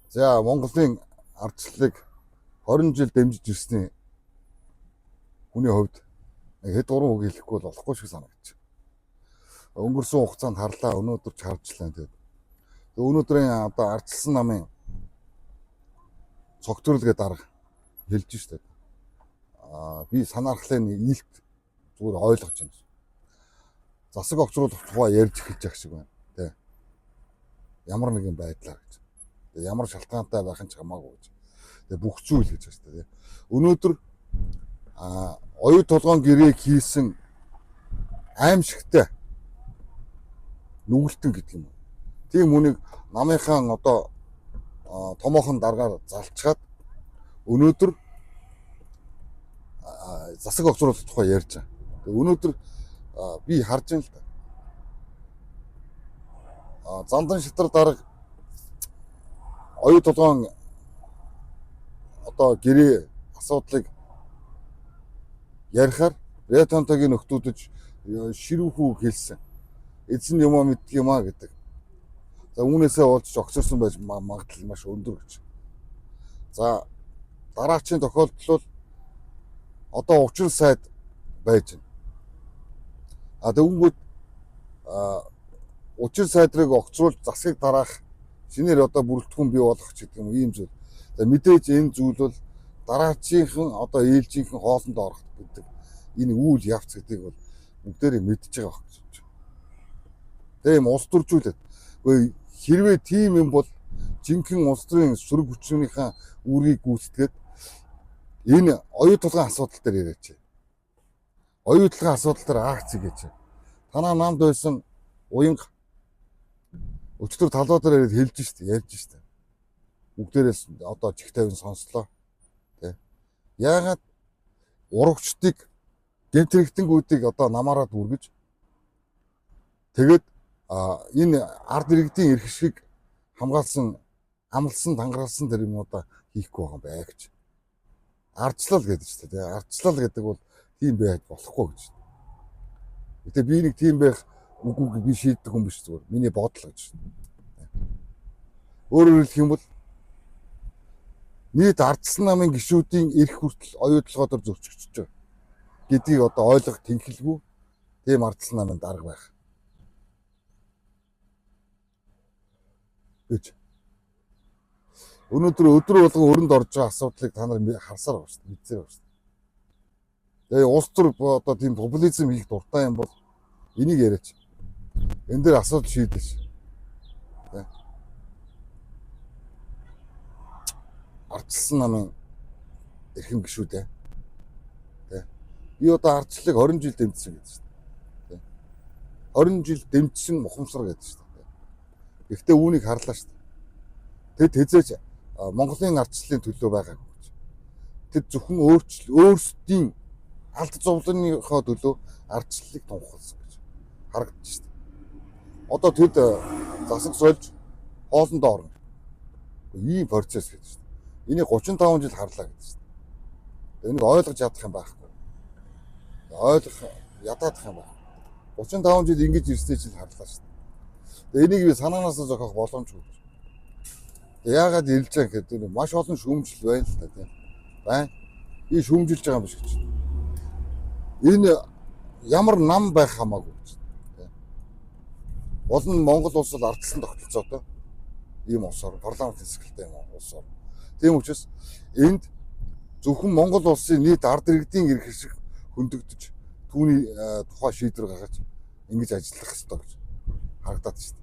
За Монголын ардчлалыг 20 жил дэмжиж ирсний хүний хувьд хэд гурван үг хэлэхгүй бол болохгүй шиг санагдаж байна. Өнгөрсөн хугацаанд харлаа, өнөөдөр ч харжлаа тэгээд. Өнөөдрийн одоо ардчилсан намын цогцорлогийн дарга хэлж штэ. Би санаархлын илт зүгээр ойлгож байна. Засаг огцруулах тухай ярьж эхэлж байгаа шиг байна. Тэ. Ямар нэгэн байдлаар гэж. Ямар шалтгаантай байх нь ч хамаагүй гэж. Тэгээ бүх зүйл гэж байна шүү дээ. Өнөөдөр оюу толгойн гэрээг хийсэн аимшигтай нүгэлтэн гэдэг юм. Тийм үнийг намынхаа одоо томоохон даргаар залчгаад өнөөдөр засаг огцруулах тухай ярьж байгаа. Тэгээ өнөөдөр би харж байна л да. Зандан шитрар дарга оюу толгойн одоо гэрээ асуудлыг ярихаар Ретонтогийн нөхдүүдж ширүүхүү хэлсэн. Эзэн юмаа мэддэг юмаа гэдэг. За үүнээсээ уулзч огцорсон байж магадлал маш өндөр гэж. За дараачийн тохиолдол одоо учир сайд байж байна. Тэгвэл учир сайдрыг огцруулж засгийг дараах шинээр одоо бүрэлдэхүүн бий болгох гэдэг юм ийм зүйл. Мэдээж энэ зүйл бол дараачийнхан одоо ээлжийнхэн хоолнд орох гэдэг энэ үйл явц гэдгийг бол бүгдээрээ мэдж байгаа байх гэж байна. Тийм улс төржүүлээд хэрвээ тийм юм бол жинхэнэ улс төрийн сөрөг хүчнийхээ үүргийг гүйцэтгээд энэ оюу толгойн асуудал дээр яриач. Оюу толгойн асуудал дээр акц гэж. Танаа намд байсан уянга өчтөр талбай дээр ирээд хэлж штэ, ярьж штэ. Бүгдээрээс одоо чих тавин сонслоо. Тэ. Яагаад урагчдыг гэмтрэгтэнгүүдийг одоо намаараад үргэж тэгээд энэ ард иргэдийн эрх шиг хамгаалсан, амлсан, тангараалсан тэр юмудаа хийхгүй байгаа юм бай гэж. Ардчлал гэдэг чинь тэ. Ардчлал гэдэг бол тийм байж болохгүй гэж. Гэтэ би нэг тийм байх үгүй би шийддэг юм биш зүгээр. Миний бодол гэж. Өөрөөр хэлэх юм бол нийт ардсан намын гишүүдийн эрх хүртэл оюу толгойдор зөрчигдөж байгаа гэдгийг одоо ойлгох тэнхэлгүй тийм ардсан намын дарга байх. Гэж. Өнөөдөр өдөр болгон өрөнд орж байгаа асуудлыг та нар харсаар байна шүү дээ. Мэдсээр байна шүү дээ. Тэгээ улс төр одоо тийм популизм хийх дуртай юм бол энийг яриач. Энэ дээр асуудал шийдэж. Ардчилсан намын эрхэм гишүүдээ. Би одоо ардчлалыг 20 жил дэмжсэн гэдэг шүү дээ. 20 жил дэмжсэн ухамсар гэдэг шүү дээ. Гэхдээ үүнийг харлаа шүү дээ. Тэд хэзээч Монголын ардчлалын төлөө байгаагүй гэж. Тэд зөвхөн өөрсдийн алд зовлоныхоо төлөө ардчлалыг тунхагласан гэж харагдаж шүү дээ. Одоо тэд засаг сольж хоолндоо орно. Ийм процесс гэдэг шүү дээ. Энийг 35 жил харлаа гэдэг шүү дээ. Энийг ойлгож ядах юм байхгүй. Ойлгох ядах юм байна. 35 жил ингэж ирсэн чинь харлаа шүү дээ. Энийг би санаанаас зохиох боломжгүй. Яагаад ирж байгаа гэхээр маш олон шүүмжил байна л да тийм. Байн. Би шүүмжилж байгаа юм биш гэж. Энэ ямар нам байх хамаагүй гэж. Олон Монгол улс бол ардсан тогтолцоотой ийм улсаар парламент хэсгэлтэй юм улсаар. Тийм учраас энд зөвхөн Монгол улсын нийт ард иргэдийн эрх шиг хөндөгдөж түүний тухай шийдвэр гаргаж ингэж ажиллах хэрэгтэй гэж харагдаад шүү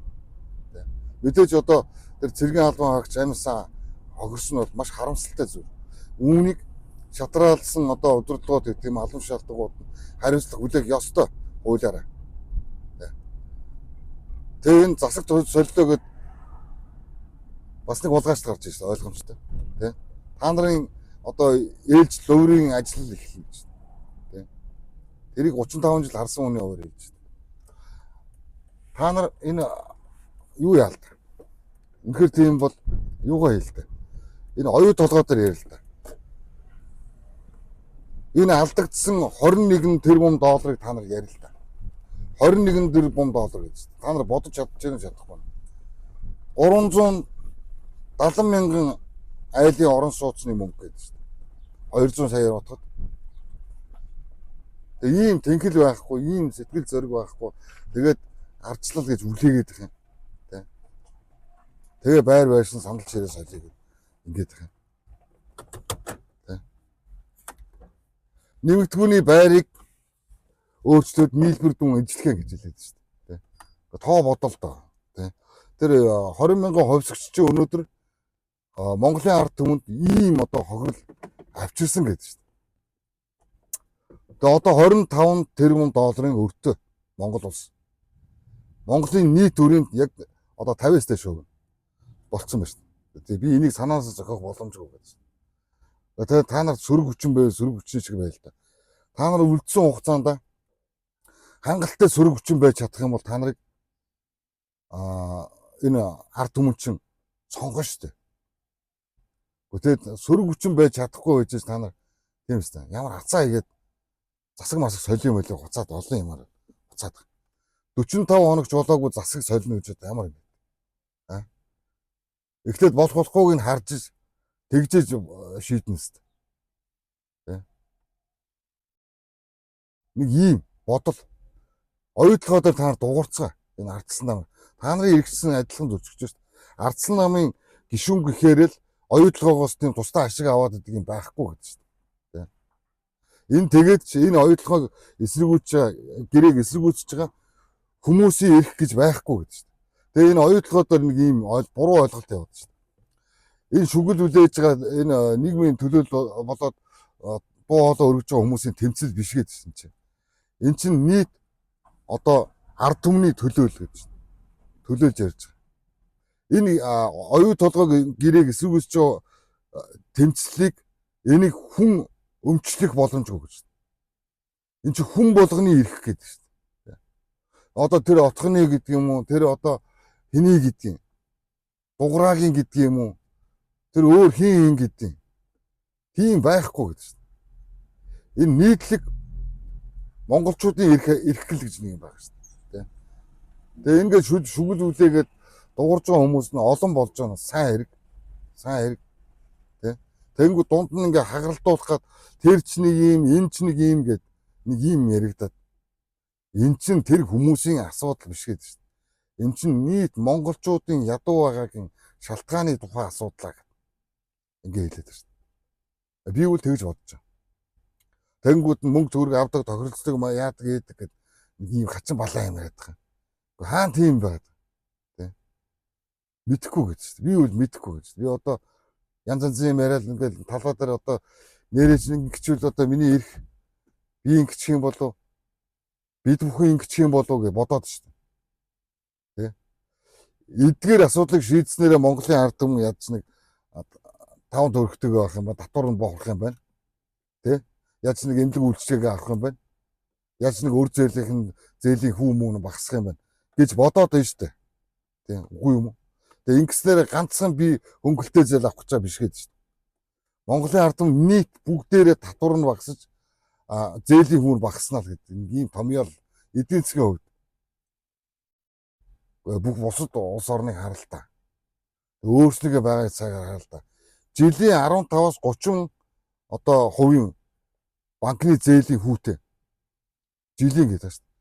дээ. Мэдээж одоо тэр цэргийн албан хаагч амьсан хогорсон бол маш харамсалтай зүйл. Үүнийг шатраалсан одоо удирдлагууд гэх тийм албан шалтгаанууд хариуцлага хүлээх ёстой хуулиараа. Тэгээ энэ засаг солилоо гэд бас нэг улгаач гарч ирсэн ойлгомжтой. Тэ. Та нарын одоо ээлж лөврийн ажил эхэлнэ гэж. Тэ. Тэрийг 35 жил харсан хүний өөр хэлж байна. Та нар энэ юу яалт? Үнэхээр тийм бол юугаа хэлдэг? Энэ оюу толгой дээр ярил л да. Энэ алдагдсан 21 тэрбум долларыг та нар ярил л да. 21 тэрбум доллар гэж. Та нар бодож чадчихна чадахгүй. 300 70 мянган айлын орон сууцны мөнгө гэдэг шүү дээ. 200 саяар бодоход. Тэгээ ийм тэнхэл байхгүй, ийм сэтгэл зориг байхгүй. Тэгээд арчлал гэж үлээгээд их юм. Тэгээ байр байрсан сандал чирээ солиё гэдэг ингээд их юм. Нэмэгдгүүний байрыг өөрчлөөд нийлбэрдүүн эзлэхэ гэж хэлээд шүү дээ. Тоо бодолтой. Тэр 20 мянган хувьсгч чинь өнөөдөр Монголын ард түмэнд ийм одоо хохирол авчирсан гэдэг шүү дээ. Тэгээ одоо 25 тэрбум долларын өртөө Монгол улс. Монголын нийт өрөөнд яг одоо 50-аас дээш өгнө болцсон байна шүү дээ. Тэгээ би энийг санаасаа зохиох боломжгүй гэдэг шүү дээ. Тэгээ та нарт сөрөг хүчин байв, сөрөг хүчин шиг байл та. Та нар үлдсэн хугацаанд хангалттай сөрөг хүчин байж чадах юм бол та нарыг энэ ард түмэн чинь сонгоно шүү дээ. Тэгээд сөрөг хүчин байж чадахгүй байж та нар тийм үстэй. Ямар хацаа игээд засаг масаг солио молио хуцаад олон юмар хуцаад. 45 хоног жолоогүй засаг солино гэж ямар юм бэ? Эхлээд болох болохгүйг нь харж тэгжээж шийднэ үстэй. Нэг ийм бодол оюутлогоо дээр та нар дуурцгаа энэ ардсан нам. Та нарын иргэсэн адилхан зүтгэж шүү дээ. Ардсан намын гишүүн гэхээр л оюутлогоогоос тийм тусдаа ашиг аваад идэг юм байхгүй гэдэг шүү дээ. Энэ тэгээд энэ оюутлогоог эсэргүүцэж гэрээг эсэргүүцэж байгаа хүмүүсийн эрх гэж байхгүй гэдэг шүү дээ. Тэгээ энэ оюутлогоор нэг ийм буруу ойлголт яваад шүү дээ. Энэ шүгэл үлээж байгаа энэ нийгмийн төлөөлөл болоод дуу хоолой өргөж байгаа хүмүүсийн тэмцэл биш гэдсэн чинь. Эн чинь нийт одоо ард түмний төлөөлөл гэж төлөөлж ярьж байгаа. Энэ оюу толгойг гэрээг эсэргүүцэж байгаа тэмцлийг энийг хүн өмчлөх боломжгүй гэж. Энд чинь хүн болгоны эрх гэдэг шүү дээ. Одоо тэр отхны гэдэг юм уу, тэр одоо хэний гэдэг юм, дуграагийн гэдэг юм уу, тэр өөр хин гэдэг юм. Тийм байхгүй гэдэг шүү дээ. Энэ нийтлэг монголчуудын эрхлэл гэж нэг юм байна шүү дээ. Тэгээ ингээд шүгэл үлээгээд дуурж байгаа хүмүүс нь олон болж байгаа сайн хэрэг тэнгүү дунд нь ингээ хагаралтуулах гад тэр ч нэг юм энэ ч нэг юм гэд нэг юм яригадаад энэ чинь тэр хүмүүсийн асуудал биш гэдэг шүү дээ. Энэ чинь нийт монголчуудын ядуу байгаагийн шалтгааны тухай асуудлаа ингээ хэлээд байна шүү дээ. Би бол тэгж бодож байна. Тэнгүүд нь мөнгө төгрөг авдаг тохиролцдог яадаг гэдэг нэг юм хачин балаа юм яриад байгаа. Хаан тийм байгаад тий. Мэдхгүй гэж шүү дээ. Би бол мэдхгүй гэж. Би одоо янз янзын юм яриад ингээл талбай дээр одоо нэрэж ингэчүүл одоо миний эрх би ингэчих юм болов бид бүхэн ингэчих юм болов гэж бодоод шүү дээ. Тий. Эдгээр асуудлыг шийдснээрээ Монголын ард түмэн ядч нэг 5 төгрөгтэйг авах юм ба татвар нь боохох юм байна. Тий. Яаж нэг эмнэлэг үйлчлэгээ авах юм байна. Яаж нэг өр зээлийн хүү мөн багасгах юм байна гэж бодоод байна шүү дээ. Тийм үгүй юм уу? Тэгээ ингэснээр ганцхан би хөнгөлтэй зээл авах гэж байгаа биш гэдэг шүү дээ. Монголын ард түмэн нийт бүгдээрээ татвар нь багасж зээлийн хүү багаснаа л гэдэг. Ийм томьёол эдийн засгийн хувьд бүх бусад улс орныг харалтаа. Өөрснийгөө байгаа цагаар харалтаа. Жилийн 15-аас 30 одоо хувийн банкны зээлийн хүүтэй жилийн гэдэг шүү дээ.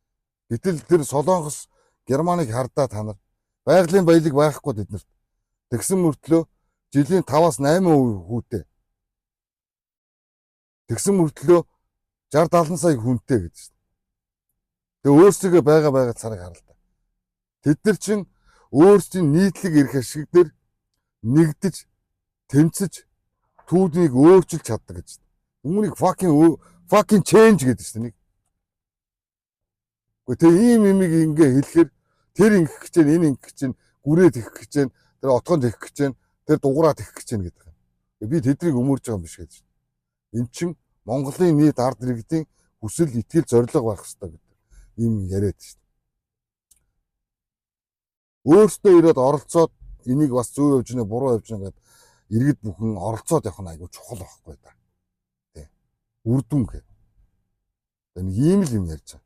Гэтэл тэр Солонгос, Германыг хардаа та нар байгалийн баялаг байхгүй тэднэрт. Тэгсэн мөртлөө жилийн 5-аас 8% хүүтэй. Тэгсэн мөртлөө 60-70 сая хүнтэй гэдэг шүү дээ. Тэгээ өөрсдөө байгаа царыг харалтаа. Тэд нар чинь өөрсдийн нийтлэг эрх ашиг дээр нэгдэж тэмцэж түүнийг өөрчилж чаддаг гэж. Үүнийг fucking change гэдэг чинь нэг. Гэхдээ ийм имийг ингээ хэлэхээр тэр ингэх гэж байна, энэ ингэх гэж байна, гүрээд их гэж байна, тэр отгонд их гэж байна, тэр дуграад их гэж байна гэдэг юм. Би тэднийг өмөрж байгаа юм биш гэж. Эн чинь Монголын нийт ард иргэдийн хүсэл, итгэл, зорилго байх хэрэгтэй гэдэг ийм яриад шүү дээ. Өөртөө ирээд оролцоод энийг бас зөв явж гинэ, буруу явж гинэ гэдэг иргэд бүхэн оролцоод явах нь айгүй чухал байхгүй да. Тий. Үрдүн гэдэг. Нэг ийм л юм ярьж байгаа.